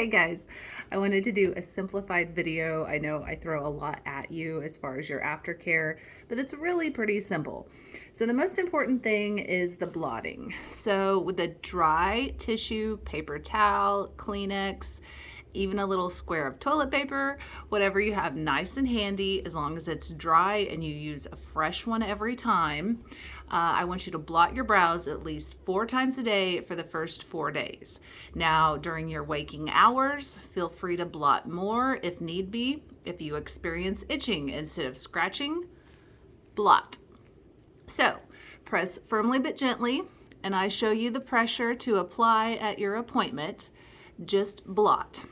Hey guys, I wanted to do a simplified video. I know I throw a lot at you as far as your aftercare, but it's really pretty simple. So the most important thing is the blotting. So with a dry tissue, paper towel, Kleenex, even a little square of toilet paper, whatever you have nice and handy, as long as it's dry and you use a fresh one every time. I want you to blot your brows at least 4 times a day for the first 4 days. Now, during your waking hours, feel free to blot more if need be. If you experience itching instead of scratching, blot. So, press firmly but gently, and I show you the pressure to apply at your appointment. Just blot.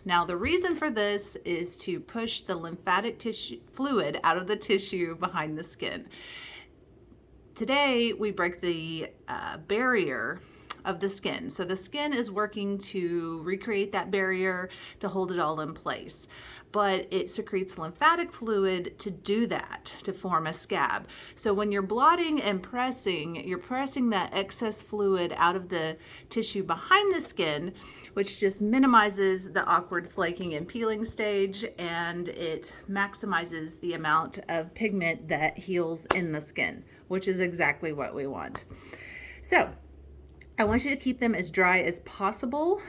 Now, the reason for this is to push the lymphatic tissue fluid out of the tissue behind the skin. Today, we break the barrier of the skin. So the skin is working to recreate that barrier to hold it all in place. But it secretes lymphatic fluid to do that, to form a scab. So when you're blotting and pressing, you're pressing that excess fluid out of the tissue behind the skin, which just minimizes the awkward flaking and peeling stage, and it maximizes the amount of pigment that heals in the skin, which is exactly what we want. So I want you to keep them as dry as possible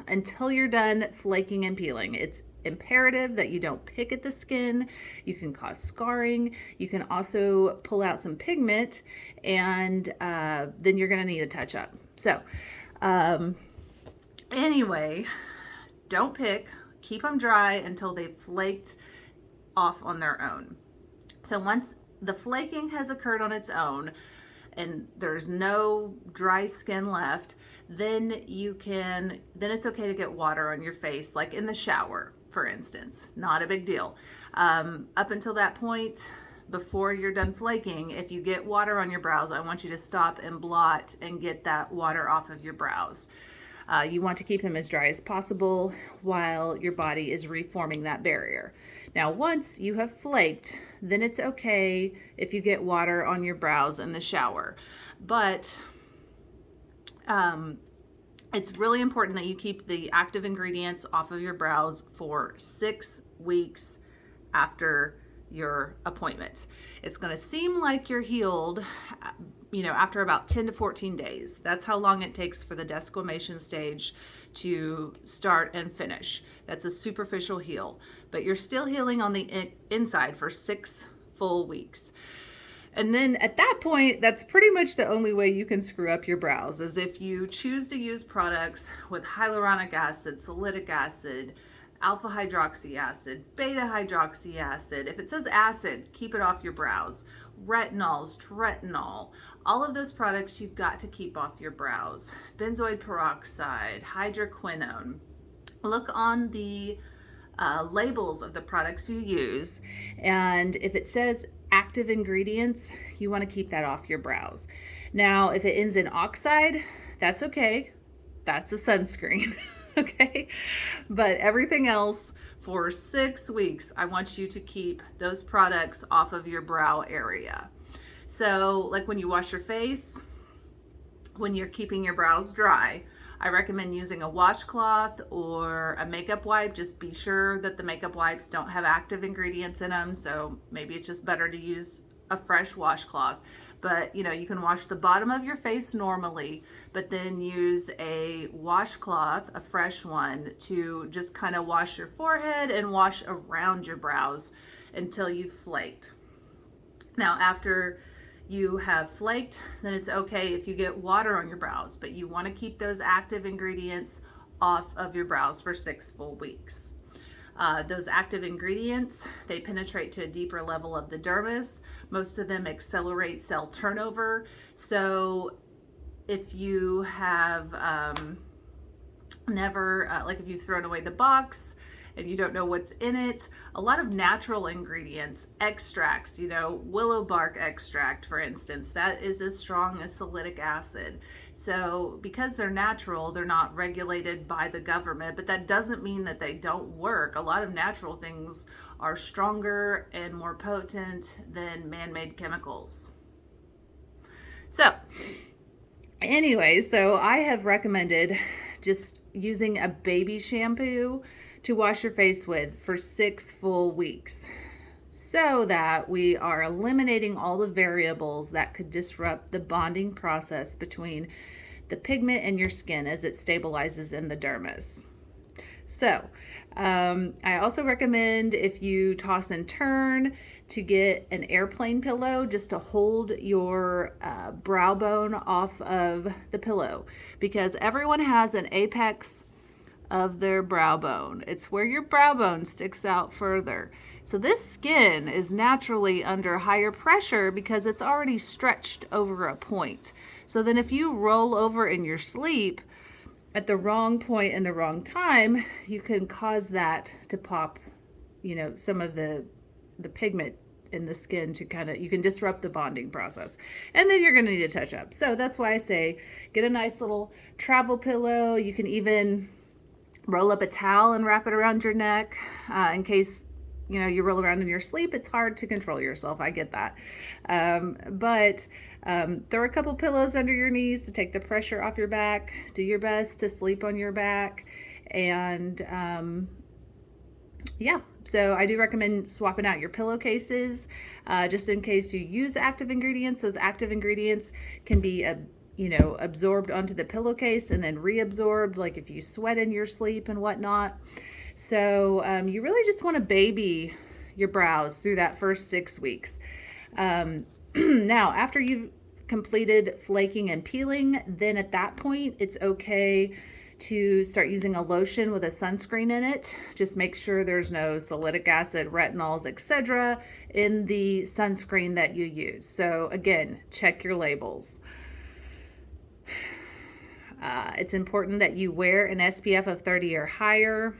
until you're done flaking and peeling. It's imperative that you don't pick at the skin. You can cause scarring. You can also pull out some pigment, and then you're going to need a touch up. So anyway, don't pick. Keep them dry until they've flaked off on their own. So once the flaking has occurred on its own and there's no dry skin left, then it's okay to get water on your face, like in the shower, for instance. Not a big deal. Up until that point, before you're done flaking, if you get water on your brows, I want you to stop and blot and get that water off of your brows. You want to keep them as dry as possible while your body is reforming that barrier. Now, once you have flaked, then it's okay if you get water on your brows in the shower. But it's really important that you keep the active ingredients off of your brows for 6 weeks after your appointment. It's going to seem like you're healed, after about 10 to 14 days. That's how long it takes for the desquamation stage to start and finish. That's a superficial heal, but you're still healing on the inside for 6 full weeks. And then at that point, that's pretty much the only way you can screw up your brows, is if you choose to use products with hyaluronic acid, salicylic acid, alpha hydroxy acid, beta hydroxy acid. If it says acid, keep it off your brows. Retinols, tretinool, all of those products you've got to keep off your brows. Benzoyl peroxide, hydroquinone. Look on the labels of the products you use, and if it says active ingredients, you want to keep that off your brows. Now, if it ends in oxide, that's okay. That's a sunscreen. Okay, but everything else, for 6 weeks, I want you to keep those products off of your brow area. So like when you wash your face, when you're keeping your brows dry, I recommend using a washcloth or a makeup wipe. Just be sure that the makeup wipes don't have active ingredients in them, so maybe it's just better to use a fresh washcloth. But you can wash the bottom of your face normally, but then use a washcloth, a fresh one, to just kind of wash your forehead and wash around your brows until you've flaked. Now, after you have flaked, then it's okay if you get water on your brows, but you want to keep those active ingredients off of your brows for 6 full weeks. Those active ingredients, they penetrate to a deeper level of the dermis. Most of them accelerate cell turnover. So if you have if you've thrown away the box and you don't know what's in it, a lot of natural ingredients, extracts, willow bark extract, for instance, that is as strong as salicylic acid. So because they're natural, they're not regulated by the government, but that doesn't mean that they don't work. A lot of natural things are stronger and more potent than man-made chemicals. So anyway, so I have recommended just using a baby shampoo to wash your face with for 6 full weeks, so that we are eliminating all the variables that could disrupt the bonding process between the pigment and your skin as it stabilizes in the dermis. So, I also recommend, if you toss and turn, to get an airplane pillow just to hold your brow bone off of the pillow, because everyone has an apex of their brow bone. It's where your brow bone sticks out further. So this skin is naturally under higher pressure because it's already stretched over a point. So then if you roll over in your sleep at the wrong point and the wrong time, you can cause that to pop, some of the pigment in the skin to you can disrupt the bonding process, and then you're going to need a touch up. So that's why I say get a nice little travel pillow. You can even roll up a towel and wrap it around your neck in case you roll around in your sleep. It's hard to control yourself. I get that. But throw a couple pillows under your knees to take the pressure off your back. Do your best to sleep on your back. And so I do recommend swapping out your pillowcases just in case you use active ingredients. Those active ingredients can be absorbed onto the pillowcase and then reabsorbed, like if you sweat in your sleep and whatnot. So you really just want to baby your brows through that first 6 weeks. Now, after you've completed flaking and peeling, then at that point, it's okay to start using a lotion with a sunscreen in it. Just make sure there's no salicylic acid, retinols, etc. in the sunscreen that you use. So again, check your labels. It's important that you wear an SPF of 30 or higher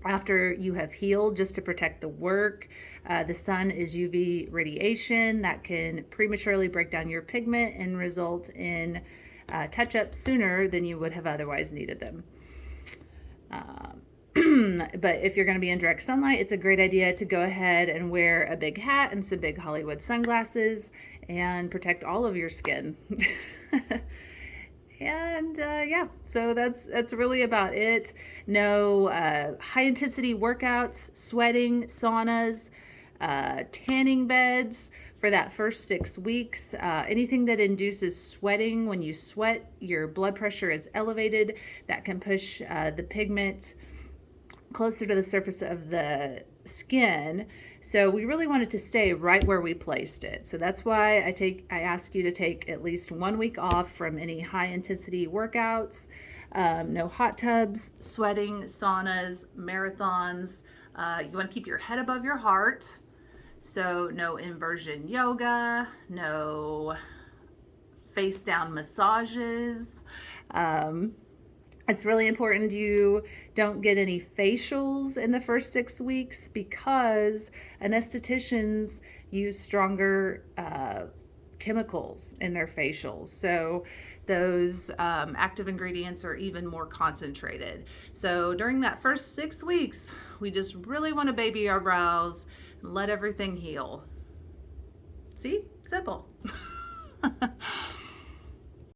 after you have healed, just to protect the work. The sun is UV radiation that can prematurely break down your pigment and result in touch-ups sooner than you would have otherwise needed them. But if you're going to be in direct sunlight, it's a great idea to go ahead and wear a big hat and some big Hollywood sunglasses and protect all of your skin. And so that's really about it. No high intensity workouts, sweating, saunas, tanning beds for that first 6 weeks. Anything that induces sweating. When you sweat, your blood pressure is elevated. That can push the pigment closer to the surface of the skin. So we really want it to stay right where we placed it. So that's why I ask you to take at least 1 week off from any high intensity workouts. No hot tubs, sweating, saunas, marathons. You want to keep your head above your heart. So no inversion yoga, no face down massages. It's really important you don't get any facials in the first 6 weeks, because anestheticians use stronger chemicals in their facials. So those active ingredients are even more concentrated. So during that first 6 weeks, we just really want to baby our brows and let everything heal. See? Simple.